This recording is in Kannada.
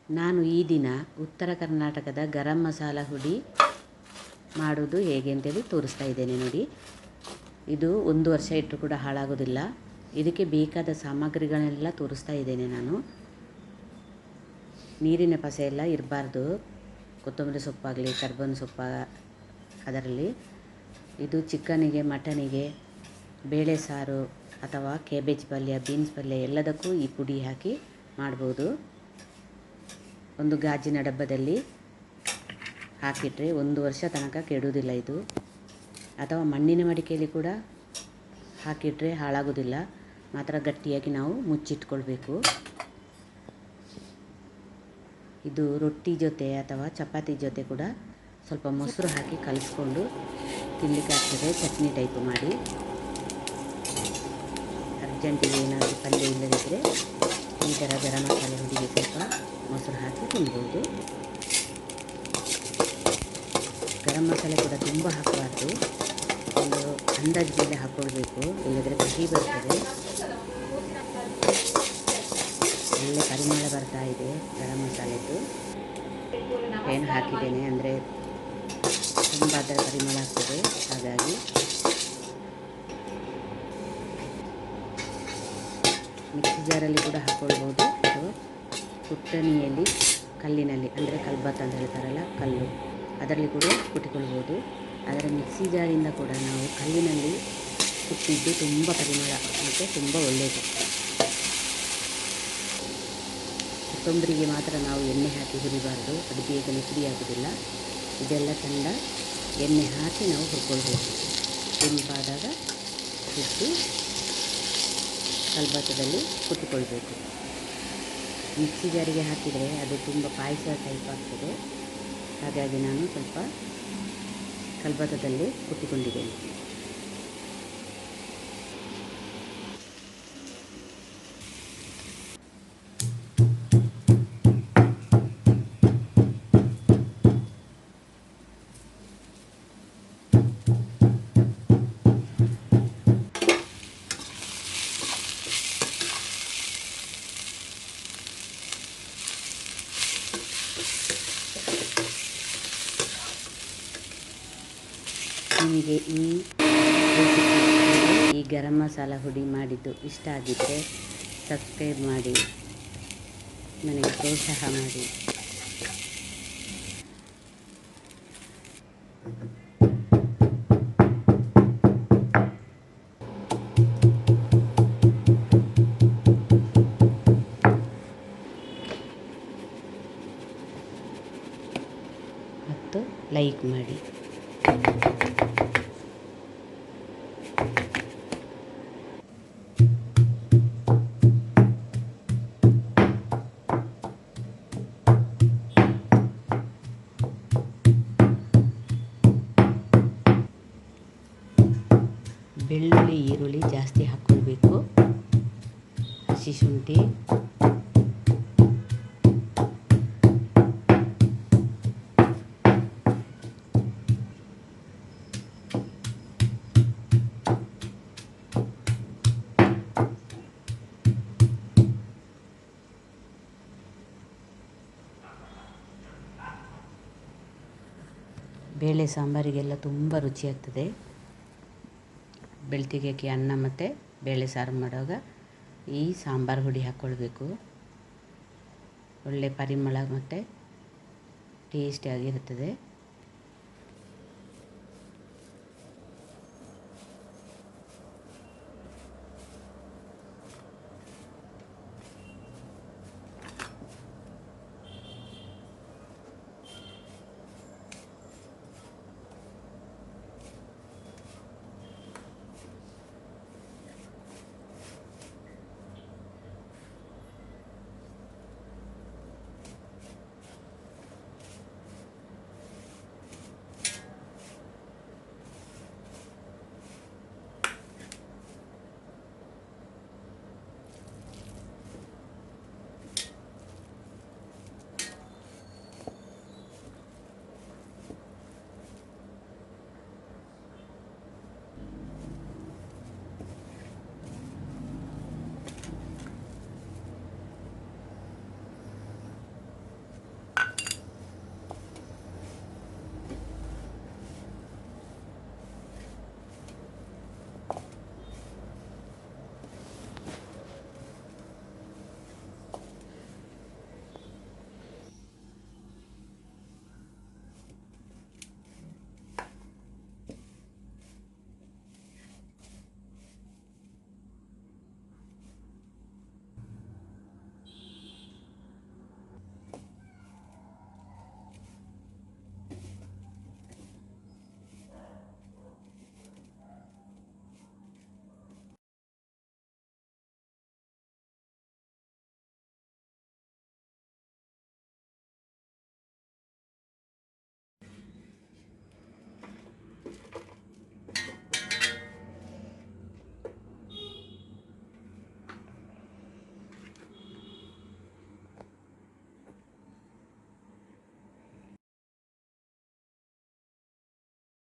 ನಾನು ಈ ದಿನ ಉತ್ತರ ಕರ್ನಾಟಕದ ಗರಂ ಮಸಾಲ ಹುಡಿ ಮಾಡೋದು ಹೇಗೆ ಅಂತೇಳಿ ತೋರಿಸ್ತಾ ಇದ್ದೇನೆ ನೋಡಿ. ಇದು 1 ವರ್ಷ ಇಟ್ಟರು ಕೂಡ ಹಾಳಾಗೋದಿಲ್ಲ. ಇದಕ್ಕೆ ಬೇಕಾದ ಸಾಮಗ್ರಿಗಳನ್ನೆಲ್ಲ ತೋರಿಸ್ತಾ ಇದ್ದೇನೆ ನಾನು. ನೀರಿನ ಪಸೆ ಎಲ್ಲ ಇರಬಾರ್ದು. ಕೊತ್ತಂಬರಿ ಸೊಪ್ಪಾಗಲಿ ಕರ್ಬೇವಿನ ಸೊಪ್ಪ ಅದರಲ್ಲಿ. ಇದು ಚಿಕನಿಗೆ, ಮಟನಿಗೆ, ಬೇಳೆ ಸಾರು ಅಥವಾ ಕೇಬೇಜ್ ಪಲ್ಯ, ಬೀನ್ಸ್ ಪಲ್ಯ ಎಲ್ಲದಕ್ಕೂ ಈ ಪುಡಿ ಹಾಕಿ ಮಾಡ್ಬೋದು. ಒಂದು ಗಾಜಿನ ಡಬ್ಬದಲ್ಲಿ ಹಾಕಿಟ್ರೆ 1 ವರ್ಷ ತನಕ ಕೆಡುವುದಿಲ್ಲ ಇದು. ಅಥವಾ ಮಣ್ಣಿನ ಮಡಿಕೆಯಲ್ಲಿ ಕೂಡ ಹಾಕಿಟ್ರೆ ಹಾಳಾಗೋದಿಲ್ಲ. ಮಾತ್ರ ಗಟ್ಟಿಯಾಗಿ ನಾವು ಮುಚ್ಚಿಟ್ಕೊಳ್ಬೇಕು. ಇದು ರೊಟ್ಟಿ ಜೊತೆ ಅಥವಾ ಚಪಾತಿ ಜೊತೆ ಕೂಡ ಸ್ವಲ್ಪ ಮೊಸರು ಹಾಕಿ ಕಲಿಸ್ಕೊಂಡು ತಿನ್ನಲಿಕ್ಕೆ ಆಗ್ತದೆ. ಚಟ್ನಿ ಟೈಪ್ ಮಾಡಿ. ಅರ್ಜೆಂಟಿಗೆ ಏನಾದರೂ ಪಲ್ಯ ಇಲ್ಲದಿದ್ದರೆ ಈ ಥರ ಗರಂ ಮಸಾಲೆ ಹುಡಿಗೆ ಸ್ವಲ್ಪ ಮೊಸರು ಹಾಕಿ ತಿನ್ಬೋದು. ಗರಂ ಮಸಾಲೆ ಕೂಡ ತುಂಬ ಹಾಕಬಾರ್ದು. ಒಂದು ಅಂದಾಜು ಮೇಲೆ ಹಾಕ್ಕೊಳ್ಬೇಕು, ಇಲ್ಲದ್ರೆ ಕಹಿ ಬರ್ತದೆ. ಒಳ್ಳೆ ಪರಿಮಳ ಬರ್ತಾ ಇದೆ ಗರಂ ಮಸಾಲೆದು. ಏನು ಹಾಕಿದ್ದೇನೆ ಅಂದರೆ ತುಂಬ ಅದರ ಪರಿಮಳ ಆಗ್ತದೆ. ಹಾಗಾಗಿ ಮಿಕ್ಸಿ ಜಾರಲ್ಲಿ ಕೂಡ ಹಾಕ್ಕೊಳ್ಬೋದು ಅಥವಾ ಕುಟ್ಟಣಿಯಲ್ಲಿ, ಕಲ್ಲಿನಲ್ಲಿ ಅಂದರೆ ಕಲ್ಬತ್ತ ಅಂತ ಹೇಳ್ತಾರಲ್ಲ, ಕಲ್ಲು, ಅದರಲ್ಲಿ ಕೂಡ ಕುಟ್ಟಿಕೊಳ್ಬೋದು. ಆದರೆ ಮಿಕ್ಸಿ ಜಾರಿಂದ ಕೂಡ ನಾವು ಕಲ್ಲಿನಲ್ಲಿ ಕುಟ್ಟಿದ್ದು ತುಂಬ ಪರಿಮಳ ಮತ್ತು ತುಂಬ ಒಳ್ಳೆಯದು. ಕೊತ್ತಂಬರಿಗೆ ಮಾತ್ರ ನಾವು ಎಣ್ಣೆ ಹಾಕಿ ಹುರಿಬಾರ್ದು, ಅದು ಬೇಗನೆ ಪುಡಿಯಾಗೋದಿಲ್ಲ. ಇದೆಲ್ಲ ಚೆಂದ ಎಣ್ಣೆ ಹಾಕಿ ನಾವು ಹುರ್ಕೊಳ್ಬೇಕು. ಕೆಂಪಾದಾಗ ಹುರಿದು ಕಲ್ಬತ್ತದಲ್ಲಿ ಕುಟ್ಟಿಕೊಳ್ಬೇಕು. ಮಿಕ್ಸಿ ಜಾರಿಗೆ ಹಾಕಿದರೆ ಅದು ತುಂಬ ಪಾಯಸ ಟೈಪ್ ಆಗ್ತದೆ. ಹಾಗಾಗಿ ನಾನು ಸ್ವಲ್ಪ ಕಲ್ಬತ್ತದಲ್ಲಿ ಕುಟ್ಟಿಕೊಂಡಿದ್ದೇನೆ. ನಿಮಗೆ ಈ ಗರಂ ಮಸಾಲ ಹುಡಿ ಮಾಡಿದ್ದು ಇಷ್ಟ ಆಗಿದ್ದರೆ ಸಬ್ಸ್ಕ್ರೈಬ್ ಮಾಡಿ, ನನಗೆ ಪ್ರೋತ್ಸಾಹ ಮಾಡಿ. ಮತ್ತು ಲೈಕ್ ಮಾಡಿ. ಬೆಳ್ಳುಳ್ಳಿ, ಈರುಳ್ಳಿ ಜಾಸ್ತಿ ಹಾಕ್ಕೊಳ್ಬೇಕು. ಹಸಿ ಶುಂಠಿ, ಬೇಳೆ ಸಾಂಬಾರಿಗೆಲ್ಲ ತುಂಬ ರುಚಿಯಾಗ್ತದೆ. ಬೆಳ್ತಿಗೆಗೆ ಅನ್ನ ಮತ್ತು ಬೇಳೆ ಸಾರು ಮಾಡುವಾಗ ಈ ಸಾಂಬಾರು ಹುಡಿ ಹಾಕ್ಕೊಳ್ಬೇಕು. ಒಳ್ಳೆ ಪರಿಮಳ ಮತ್ತು ಟೇಸ್ಟಿಯಾಗಿರುತ್ತದೆ.